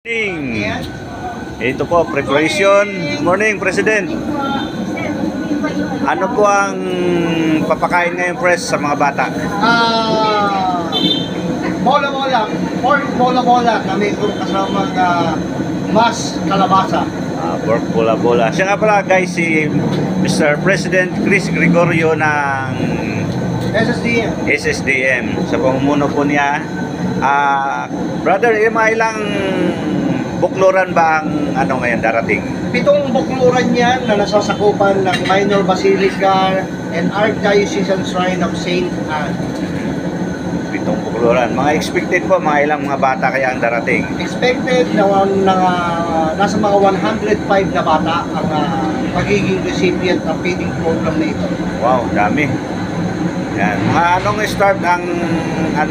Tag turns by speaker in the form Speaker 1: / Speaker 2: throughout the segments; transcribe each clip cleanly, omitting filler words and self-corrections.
Speaker 1: Morning. Ito po, preparation. Morning, President. Ano po ang papakain ngayon, Pres, sa mga bata?
Speaker 2: Bola-bola. Pork bola-bola. Kami kung kasamang mas kalabasa.
Speaker 1: Pork bola-bola. Siya nga pala, guys, si Mr. President Chris Gregorio ng
Speaker 2: SSDM.
Speaker 1: SSDM. Sa pamumuno po niya. Brother, ilang bukluran ba ang ngayon darating?
Speaker 2: 7 bukluran yan na nasasakupan ng Minor Basilica and Archdiocesan Shrine of Saint Anne.
Speaker 1: 7 bukluran. Mga expected po, mga ilang mga bata kaya ang darating?
Speaker 2: Expected na nasa mga 105 na bata ang magiging recipient ng feeding program na ito.
Speaker 1: Wow, dami. Yan. Mga anong start ang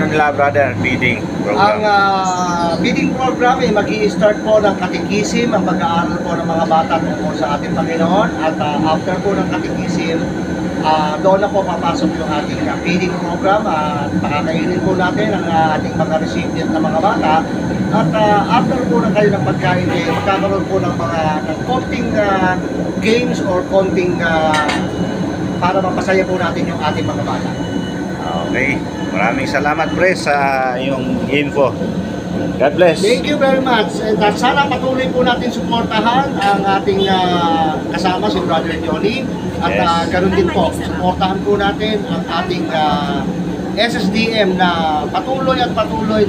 Speaker 1: nila, brother, feeding program?
Speaker 2: Ang feeding program ay mag-i-start po ng katikisim, ang pag-aaral po ng mga bata tungkol sa ating Panginoon. At after po ng katikisim, doon na po papasok yung ating feeding program. Pakakainin po natin ang ating mga recipient na mga bata. At after po na kayo ng pagkain, magkakaroon po ng konting games or konting para mapasaya po natin yung ating mga bata.
Speaker 1: Okay. Maraming salamat, Pres, sa iyong info. God bless.
Speaker 2: Thank you very much. And sana patuloy po natin suportahan ang ating kasama, si Brother Johnny. At
Speaker 1: Yes.
Speaker 2: ganoon din po, suportahan po natin ang ating SSDM na patuloy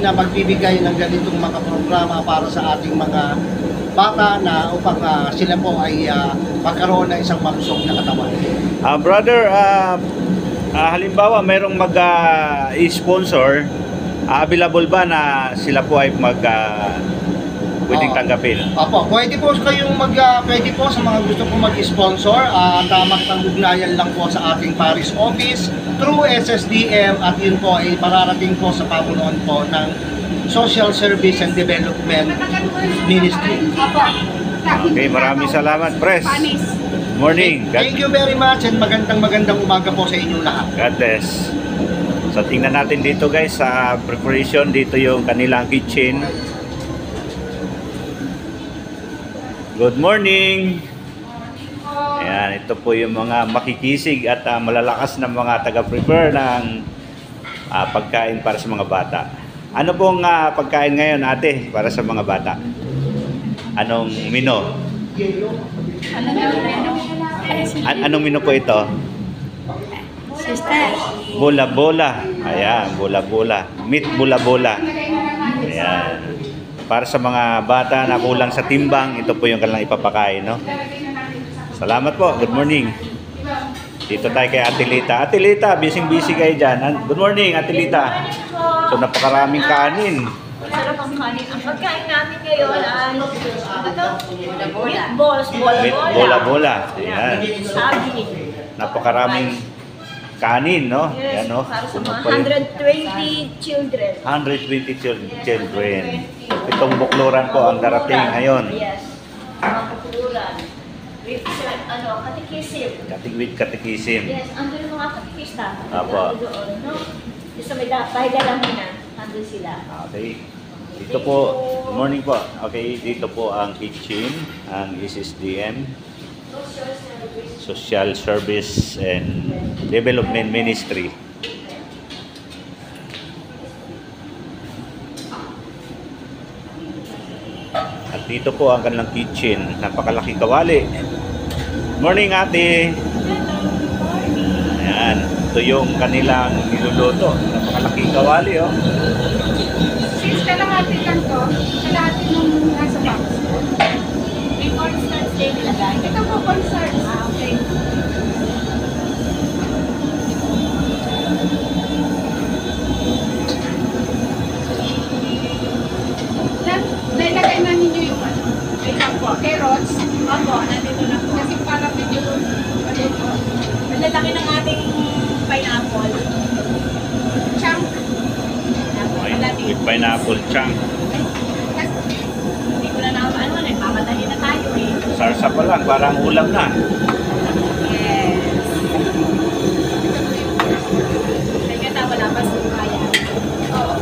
Speaker 2: na magbibigay ng ganitong mga programa para sa ating mga bata na upang sila po ay magkaroon ng isang malusog na katawan.
Speaker 1: Brother, halimbawa mayroong mag-sponsor, available ba na sila po ay pwedeng tanggapin?
Speaker 2: Opo, pwede po kayong pwede po sa mga gusto pong mag-sponsor at magpang-ugnayan lang po sa ating parish office through SSDM at yun po ay mararating po sa pamunuan po ng Social Service and Development Ministry.
Speaker 1: Okay, maraming salamat, Pres. Morning.
Speaker 2: Thank you very much and magandang umaga po sa inyong lahat.
Speaker 1: God bless. So tingnan natin dito, guys, sa preparation. Dito yung kanilang kitchen. Good morning. Ayan, ito po yung mga makikisig at malalakas na mga taga-prepare ng pagkain para sa mga bata. Ano pong pagkain ngayon, ate, para sa mga bata? Anong menu? Anong menu po ito?
Speaker 3: Sister.
Speaker 1: Bola-bola. Ayan, bola-bola. Meat bola-bola. Ayan. Para sa mga bata na kulang sa timbang, ito po yung kanilang ipapakain, no? Salamat po. Good morning. Dito tayo kay Ate Lita. Ate Lita, busy kayo dyan. Good morning, Ate Lita. So, napakaraming kanin.
Speaker 3: Masarap ang kanin. Ang pagkain namin ngayon ay meatballs,
Speaker 1: Bola-bola. Ayan.
Speaker 3: Sabi.
Speaker 1: Napakaraming kanin, no?
Speaker 3: Yes,
Speaker 1: Ayan, no?
Speaker 3: para sa
Speaker 1: Puno
Speaker 3: mga
Speaker 1: pa yun.
Speaker 3: 120 children.
Speaker 1: 120 children. Itong bukluran po ang darating ngayon.
Speaker 3: Yes. Mga bukluran. With katikisim.
Speaker 1: With katikisim.
Speaker 3: Yes, andun yung mga katikista.
Speaker 1: Apo.
Speaker 3: Doon, no? Sa may dalahinan, andun sila.
Speaker 1: Okay. Dito po, good morning po. Okay, dito po ang kitchen, ang SSDM, Social Service and Development Ministry. At dito po ang kanilang kitchen, napakalaki kawali. Morning, ate. Ayan, ito yung kanilang niluluto. Napakalaking kawali, oh.
Speaker 4: Since kalahati lang to, kalahati nung nasa box.
Speaker 3: May cornstarch din nilagay.
Speaker 4: Ito po concert.
Speaker 3: Okay.
Speaker 4: Nailagay na ninyo yung carrots.
Speaker 3: Opo, nandito na po.
Speaker 4: Kasi para medyo
Speaker 3: Malalaki ng ating pineapple.
Speaker 4: chunk.
Speaker 1: With pineapple chunk.
Speaker 3: Hindi ko na nakapaano, nagpapadali na tayo eh.
Speaker 1: Sarsa pa lang, parang ulam na.
Speaker 3: Yes. Kaya wala pa sa kaya. Oo.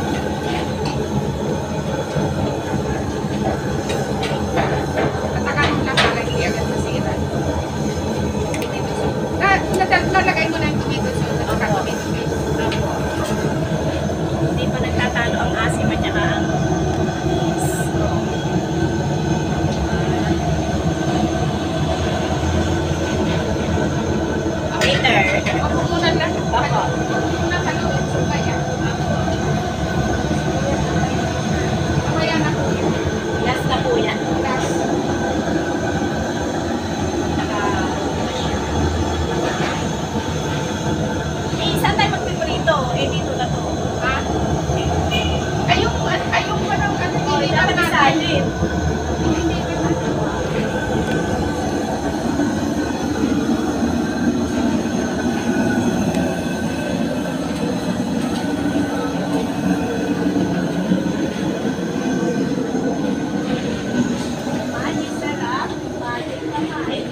Speaker 3: Manis sarap, manis kamay.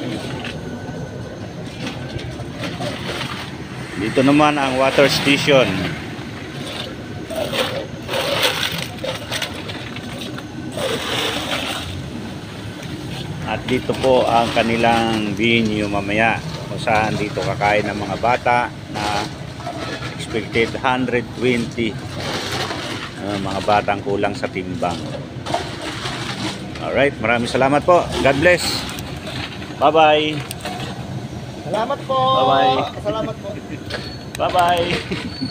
Speaker 1: Dito naman ang water station. At dito po ang kanilang venue mamaya kung saan dito kakain ng mga bata na expected 120 mga batang kulang sa timbang. Alright, maraming salamat po. God bless. Bye-bye.
Speaker 2: Salamat po.
Speaker 1: Bye-bye.
Speaker 2: Salamat po.
Speaker 1: Bye-bye.